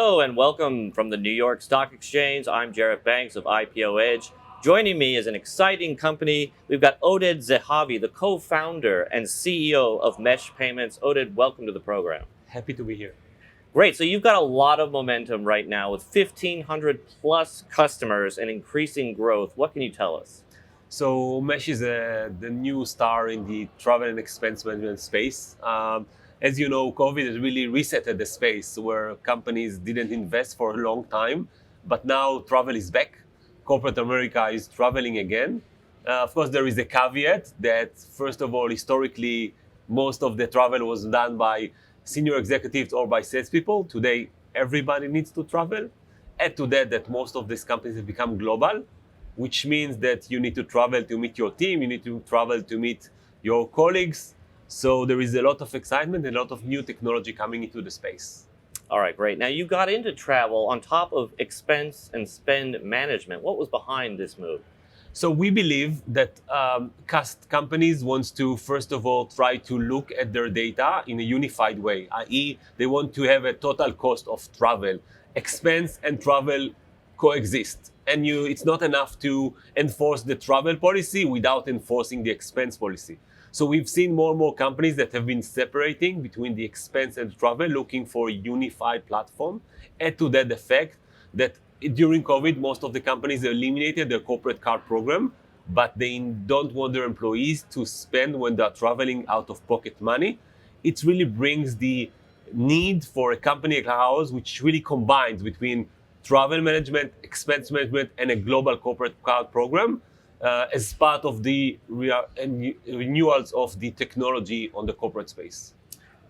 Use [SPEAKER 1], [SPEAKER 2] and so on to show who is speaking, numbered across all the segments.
[SPEAKER 1] Hello and welcome from the New York Stock Exchange. I'm Jarrett Banks of IPO Edge. Joining me is an exciting company. We've got Oded Zehavi, the co-founder and CEO of Mesh Payments. Oded, welcome to the program.
[SPEAKER 2] Happy to be here.
[SPEAKER 1] Great. So you've got a lot of momentum right now with 1,500 plus customers and increasing growth. What can you tell us?
[SPEAKER 2] So Mesh is the new star in the travel and expense management space. As you know, COVID has really resetted the space where companies didn't invest for a long time, but now travel is back. Corporate America is traveling again. Of course, there is a caveat that, first of all, historically, most of the travel was done by senior executives or by salespeople. Today, everybody needs to travel. Add to that most of these companies have become global, which means that you need to travel to meet your team, you need to travel to meet your colleagues. So there is a lot of excitement and a lot of new technology coming into the space.
[SPEAKER 1] All right, great. Now you got into travel on top of expense and spend management. What was behind this move?
[SPEAKER 2] So we believe that companies want to, first of all, try to look at their data in a unified way, i.e. they want to have a total cost of travel. Expense and travel coexist. And it's not enough to enforce the travel policy without enforcing the expense policy. So we've seen more and more companies that have been separating between the expense and travel, looking for a unified platform. Add to that the fact that during COVID, most of the companies eliminated their corporate card program, but they don't want their employees to spend when they're traveling out of pocket money. It really brings the need for a company like ours, which really combines between travel management, expense management, and a global corporate card program as part of the renewals of the technology on the corporate space.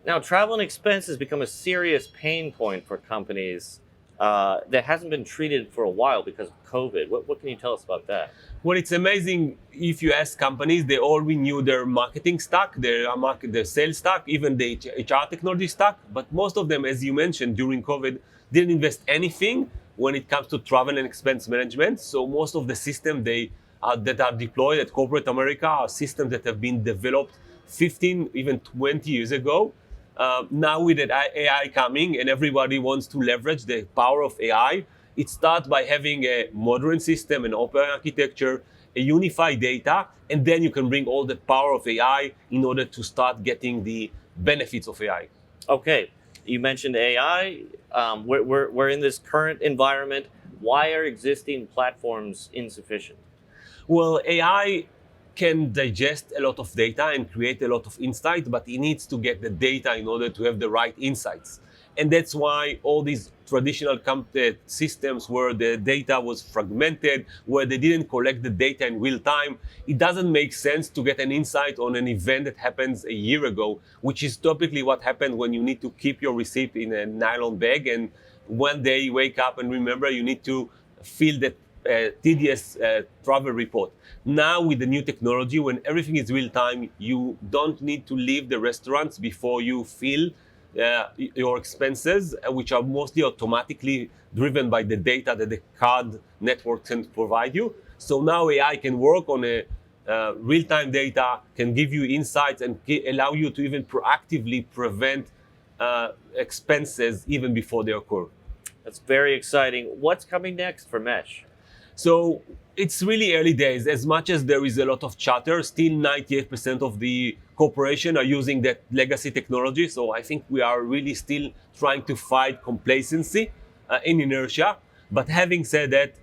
[SPEAKER 1] Now, travel and expense has become a serious pain point for companies that hasn't been treated for a while because of COVID. What can you tell us about that?
[SPEAKER 2] Well, it's amazing. If you ask companies, they all renew their marketing stack, their sales stack, even the HR technology stack. But most of them, as you mentioned, during COVID, didn't invest anything when it comes to travel and expense management. So most of the systems that are deployed at corporate America are systems that have been developed 15, even 20 years ago. Now with AI coming and everybody wants to leverage the power of AI, it starts by having a modern system, an open architecture, a unified data, and then you can bring all the power of AI in order to start getting the benefits of AI.
[SPEAKER 1] Okay, you mentioned AI. We're in this current environment. Why are existing platforms insufficient?
[SPEAKER 2] Well, AI can digest a lot of data and create a lot of insight, but it needs to get the data in order to have the right insights. And that's why all these traditional systems where the data was fragmented, where they didn't collect the data in real time, it doesn't make sense to get an insight on an event that happens a year ago, which is typically what happened when you need to keep your receipt in a nylon bag. And one day you wake up and remember you need to fill that tedious travel report. Now with the new technology, when everything is real time, you don't need to leave the restaurants before you fill your expenses, which are mostly automatically driven by the data that the card network can provide you. So now AI can work on a real-time data, can give you insights and allow you to even proactively prevent expenses even before they occur.
[SPEAKER 1] That's very exciting. What's coming next for Mesh?
[SPEAKER 2] So it's really early days. As much as there is a lot of chatter, still 98% of the corporation are using that legacy technology. So I think we are really still trying to fight complacency in inertia. But having said that,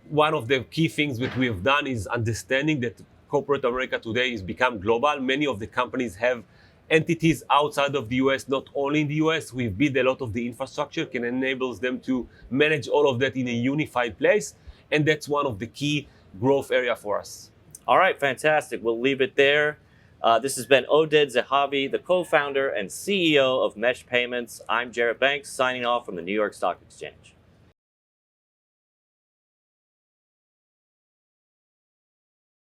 [SPEAKER 2] one of the key things that we have done is understanding that corporate America today has become global. Many of the companies have entities outside of the US, not only in the US. We've built a lot of the infrastructure, can enable them to manage all of that in a unified place. And that's one of the key growth area for us.
[SPEAKER 1] All right, fantastic. We'll leave it there. This has been Oded Zehavi, the co-founder and CEO of Mesh Payments. I'm Jarrett Banks, signing off from the New York Stock Exchange.